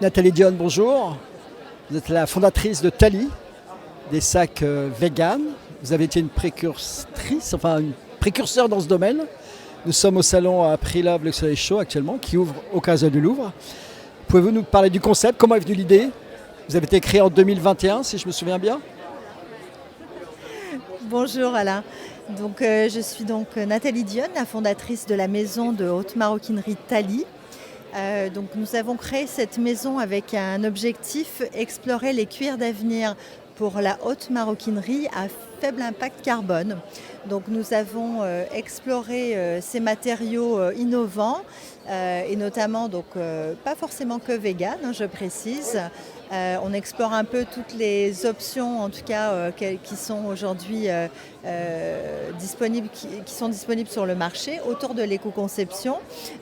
Nathalie Dionne, bonjour. Vous êtes la fondatrice de Tali, des sacs vegan. Vous avez été une précurtrice, enfin une précurseur dans ce domaine. Nous sommes au salon à Pre-Love Luxury Show actuellement, qui ouvre au Casa du Louvre. Pouvez-vous nous parler du concept? Comment est venue l'idée? Vous avez été créé en 2021, si je me souviens bien. Bonjour Alain. Je suis Nathalie Dionne, la fondatrice de la maison de haute maroquinerie Tali. Nous avons créé cette maison avec un objectif, explorer les cuirs d'avenir pour la haute maroquinerie à faible impact carbone. Donc nous avons exploré ces matériaux innovants et notamment pas forcément que vegan, je précise. On explore un peu toutes les options, en tout cas qui sont aujourd'hui disponibles, qui sont disponibles sur le marché autour de l'éco-conception.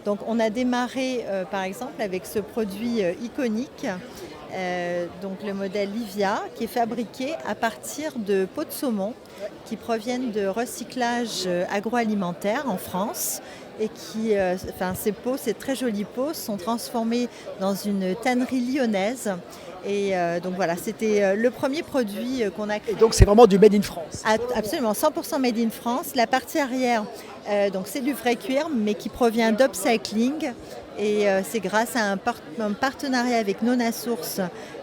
Donc on a démarré par exemple avec ce produit iconique. Le modèle Livia, qui est fabriqué à partir de peaux de saumon qui proviennent de recyclage agroalimentaire en France et ces très jolies peaux sont transformées dans une tannerie lyonnaise. C'était le premier produit qu'on a créé. Et donc c'est vraiment du Made in France. Absolument, 100% Made in France. La partie arrière, c'est du vrai cuir, mais qui provient d'upcycling. Et c'est grâce à un partenariat avec Nona Source,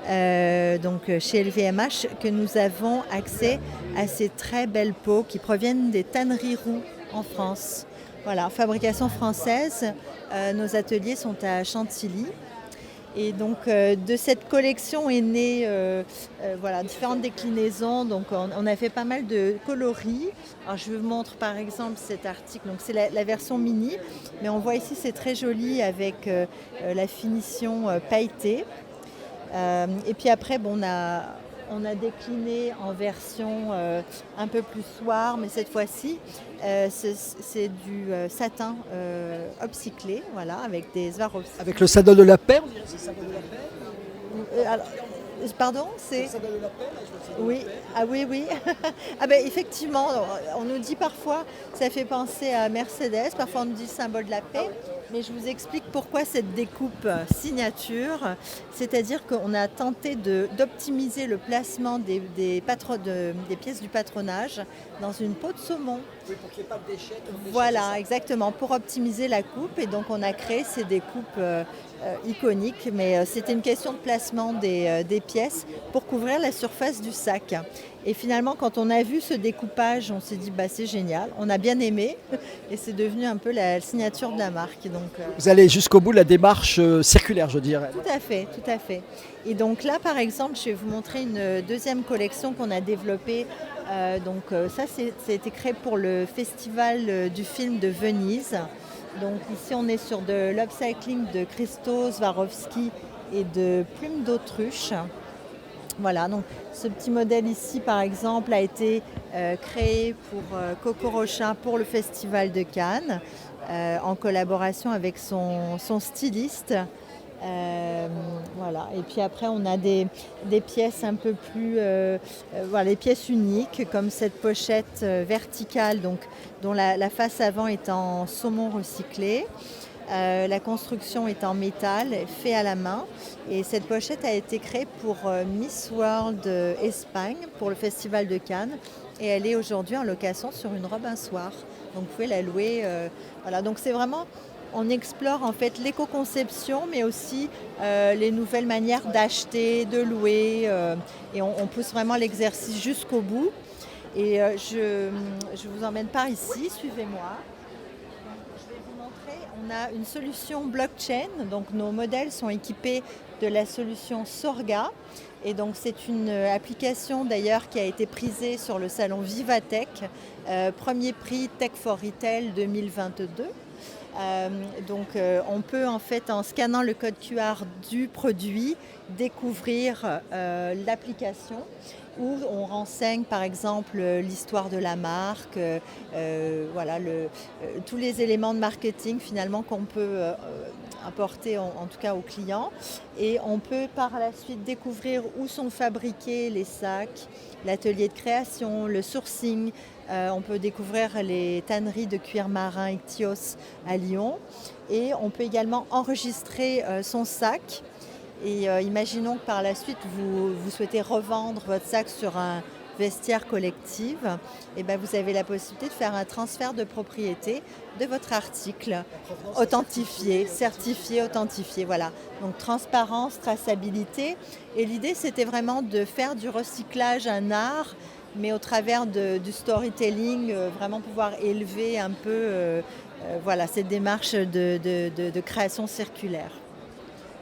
chez LVMH, que nous avons accès à ces très belles peaux qui proviennent des tanneries Roux en France. Voilà, fabrication française. Nos ateliers sont à Chantilly. Et de cette collection est née différentes déclinaisons. Donc on a fait pas mal de coloris. Alors je vous montre par exemple cet article. Donc c'est la version mini, mais on voit ici c'est très joli avec la finition pailletée. Et puis après on a décliné en version un peu plus soir, mais cette fois-ci, c'est du satin upcyclé, voilà, avec des Swarovski. Avec le saddle de la paix, on dirait que c'est le saddle de la paix. Pardon, c'est le saddle de la paix, oui, oui. Effectivement, on nous dit parfois, ça fait penser à Mercedes, parfois on nous dit symbole de la paix, mais je vous explique pourquoi cette découpe signature, c'est-à-dire qu'on a tenté d'optimiser le placement des pièces du patronage dans une peau de saumon. Oui, pour qu'il n'y ait pas de déchets. Voilà, exactement, pour optimiser la coupe, et donc on a créé ces découpes iconiques, mais c'était une question de placement des pièces pour couvrir la surface du sac. Et finalement, quand on a vu ce découpage, on s'est dit c'est génial, on a bien aimé et c'est devenu un peu la signature de la marque. Vous allez jusqu'au bout de la démarche circulaire, je dirais. Tout à fait. Et donc là, par exemple, je vais vous montrer une deuxième collection qu'on a développée. Ça a été créé pour le festival du film de Venise. Donc ici, on est sur de l'upcycling de cristaux Swarovski et de plumes d'autruche. Voilà, donc ce petit modèle ici, par exemple, a été créé pour Coco Rochin pour le Festival de Cannes, en collaboration avec son styliste. Et puis après, on a des pièces un peu plus, les pièces uniques, comme cette pochette verticale, dont la face avant est en saumon recyclé. La construction est en métal, fait à la main. Et cette pochette a été créée pour Miss World Espagne, pour le Festival de Cannes. Et elle est aujourd'hui en location sur une robe un soir. Donc vous pouvez la louer. Donc c'est vraiment, on explore en fait l'éco-conception, mais aussi les nouvelles manières d'acheter, de louer. Et on pousse vraiment l'exercice jusqu'au bout. Et je vous emmène par ici, suivez-moi. On a une solution blockchain, donc nos modèles sont équipés de la solution Sorga. Et donc c'est une application d'ailleurs qui a été prisée sur le salon Vivatech, premier prix Tech for Retail 2022. On peut en fait, en scannant le code QR du produit, découvrir l'application où on renseigne par exemple l'histoire de la marque, tous les éléments de marketing finalement qu'on peut apporter en tout cas aux clients. Et on peut par la suite découvrir où sont fabriqués les sacs, l'atelier de création, le sourcing. On peut découvrir les tanneries de cuir marin Ictios à Lyon. Et on peut également enregistrer son sac Et imaginons que par la suite, vous souhaitez revendre votre sac sur un vestiaire collectif, et ben vous avez la possibilité de faire un transfert de propriété de votre article authentifié, certifié, authentifié. Voilà. Donc transparence, traçabilité. Et l'idée, c'était vraiment de faire du recyclage un art, mais au travers du storytelling, vraiment pouvoir élever un peu voilà, cette démarche de création circulaire.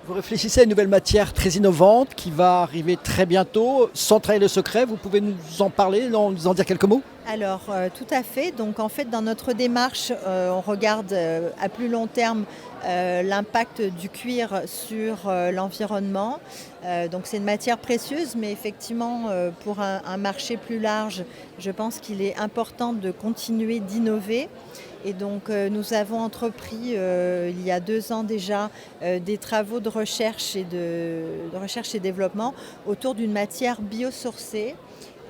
Vous réfléchissez à une nouvelle matière très innovante qui va arriver très bientôt, sans trahir le secret. Vous pouvez nous en parler, nous en dire quelques mots? Alors, tout à fait. Donc, en fait, dans notre démarche, on regarde à plus long terme l'impact du cuir sur l'environnement. Donc, c'est une matière précieuse, mais effectivement, pour un marché plus large, je pense qu'il est important de continuer d'innover. Et donc, nous avons entrepris il y a 2 ans déjà des travaux de recherche et développement autour d'une matière biosourcée.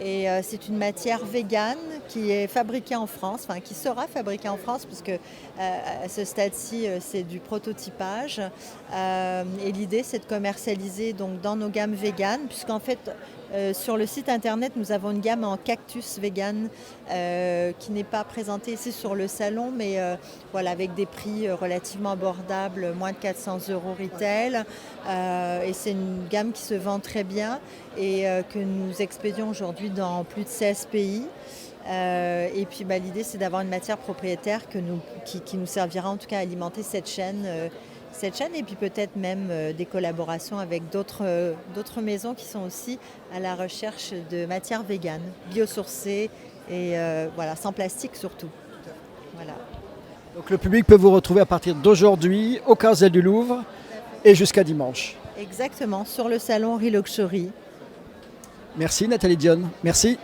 Et c'est une matière végane qui est fabriquée en France, enfin qui sera fabriquée en France, puisque à ce stade-ci, c'est du prototypage. Et l'idée, c'est de commercialiser donc, dans nos gammes véganes, puisqu'en fait, sur le site internet, nous avons une gamme en cactus vegan qui n'est pas présentée ici sur le salon, mais voilà, avec des prix relativement abordables, moins de 400 € retail. Et c'est une gamme qui se vend très bien et que nous expédions aujourd'hui dans plus de 16 pays. Et puis l'idée, c'est d'avoir une matière propriétaire qui nous servira en tout cas à alimenter cette chaîne et puis peut-être même des collaborations avec d'autres maisons qui sont aussi à la recherche de matières véganes, biosourcées et voilà, sans plastique surtout. Voilà. Donc le public peut vous retrouver à partir d'aujourd'hui au Carrousel du Louvre et jusqu'à dimanche. Exactement, sur le salon Reluxury. Merci Nathalie Dionne, merci.